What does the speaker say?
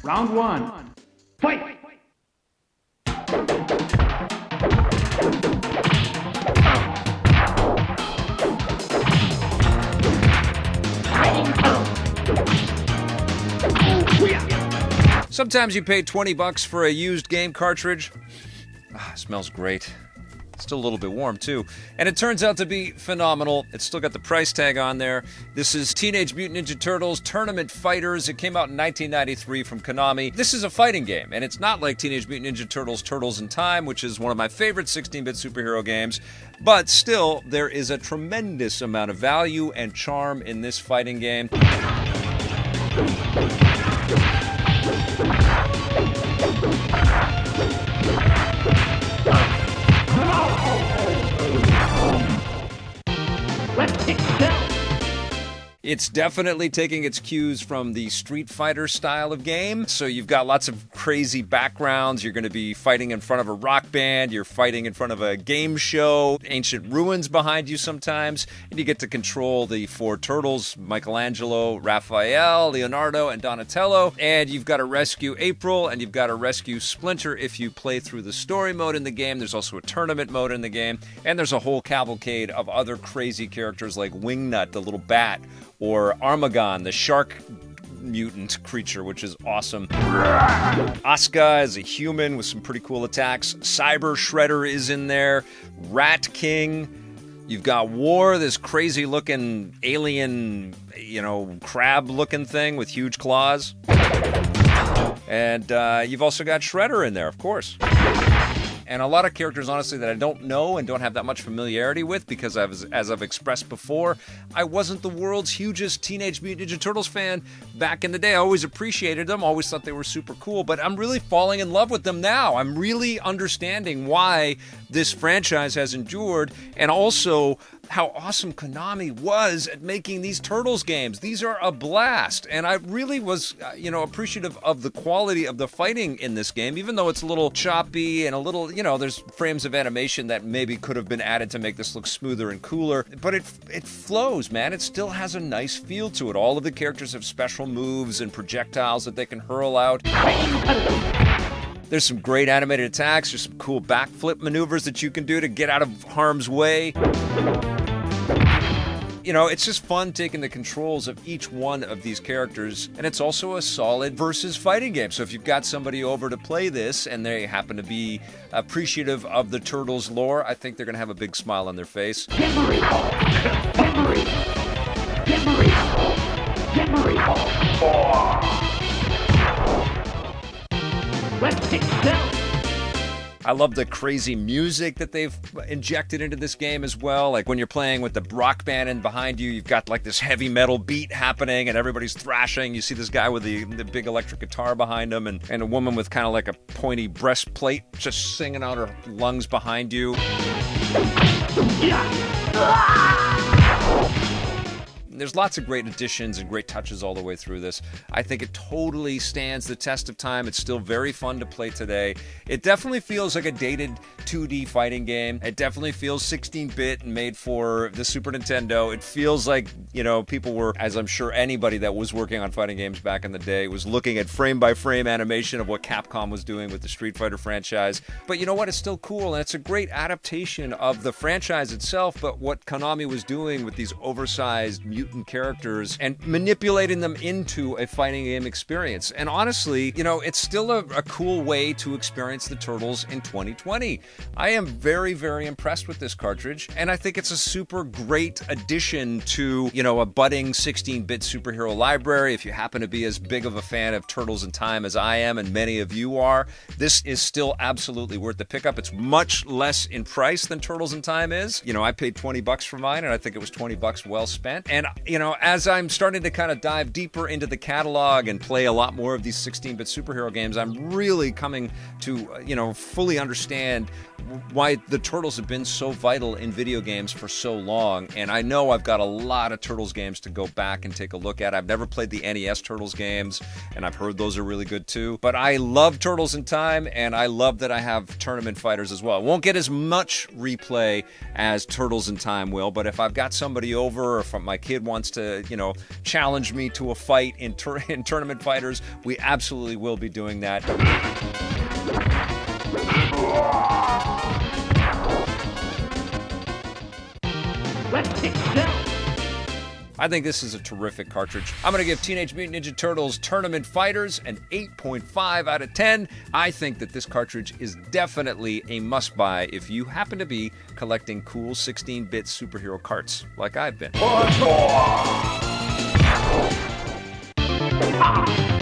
Round one. Fight! Sometimes you pay $20 for a used game cartridge. Smells great. Still a little bit warm, too. And it turns out to be phenomenal. It's still got the price tag on there. This is Teenage Mutant Ninja Turtles Tournament Fighters. It came out in 1993 from Konami. This is a fighting game, and it's not like Teenage Mutant Ninja Turtles Turtles in Time, which is one of my favorite 16-bit superhero games. But still, there is a tremendous amount of value and charm in this fighting game. It's definitely taking its cues from the Street Fighter style of game. So you've got lots of crazy backgrounds. You're going to be fighting in front of a rock band. You're fighting in front of a game show. Ancient ruins behind you sometimes. And you get to control the four turtles, Michelangelo, Raphael, Leonardo, and Donatello. And you've got to rescue April, and you've got to rescue Splinter if you play through the story mode in the game. There's also a tournament mode in the game. And there's a whole cavalcade of other crazy characters like Wingnut, the little bat, or Armagon, the shark mutant creature, which is awesome. Asuka is a human with some pretty cool attacks. Cyber Shredder is in there. Rat King. You've got War, this crazy-looking alien, crab-looking thing with huge claws. And you've also got Shredder in there, of course. And a lot of characters, honestly, that I don't know and don't have that much familiarity with because, as I've expressed before, I wasn't the world's hugest Teenage Mutant Ninja Turtles fan back in the day. I always appreciated them, always thought they were super cool, but I'm really falling in love with them now. I'm really understanding why this franchise has endured, and also how awesome Konami was at making these Turtles games. These are a blast, and I really was, appreciative of the quality of the fighting in this game, even though it's a little choppy and a little, there's frames of animation that maybe could have been added to make this look smoother and cooler, but it flows, man. It still has a nice feel to it. All of the characters have special moves and projectiles that they can hurl out. There's some great animated attacks. There's some cool backflip maneuvers that you can do to get out of harm's way. It's just fun taking the controls of each one of these characters, and it's also a solid versus fighting game. So if you've got somebody over to play this and they happen to be appreciative of the Turtles lore, I think they're going to have a big smile on their face. I love the crazy music that they've injected into this game as well. Like when you're playing with the rock band in behind you, you've got like this heavy metal beat happening and everybody's thrashing. You see this guy with the big electric guitar behind him and a woman with kind of like a pointy breastplate just singing out her lungs behind you. There's lots of great additions and great touches all the way through this. I think it totally stands the test of time. It's still very fun to play today. It definitely feels like a dated 2D fighting game. It definitely feels 16-bit and made for the Super Nintendo. It feels like, people were, as I'm sure anybody that was working on fighting games back in the day was looking at frame-by-frame animation of what Capcom was doing with the Street Fighter franchise. But you know what? It's still cool, and it's a great adaptation of the franchise itself, but what Konami was doing with these oversized mutant characters and manipulating them into a fighting game experience. And honestly, it's still a cool way to experience the Turtles in 2020. I am very, very impressed with this cartridge, and I think it's a super great addition to, a budding 16-bit superhero library. If you happen to be as big of a fan of Turtles in Time as I am, and many of you are, this is still absolutely worth the pickup. It's much less in price than Turtles in Time is. I paid $20 for mine, and I think it was $20 well spent. And as I'm starting to kind of dive deeper into the catalog and play a lot more of these 16-bit superhero games, I'm really coming to, fully understand why the Turtles have been so vital in video games for so long. And I know I've got a lot of Turtles games to go back and take a look at. I've never played the NES Turtles games, and I've heard those are really good too. But I love Turtles in Time, and I love that I have Tournament Fighters as well. It won't get as much replay as Turtles in Time will, but if I've got somebody over, or if my kid wants to, challenge me to a fight in Tournament Fighters, we absolutely will be doing that. Let's kick them. I think this is a terrific cartridge. I'm going to give Teenage Mutant Ninja Turtles Tournament Fighters an 8.5 out of 10. I think that this cartridge is definitely a must-buy if you happen to be collecting cool 16-bit superhero carts like I've been. Ah!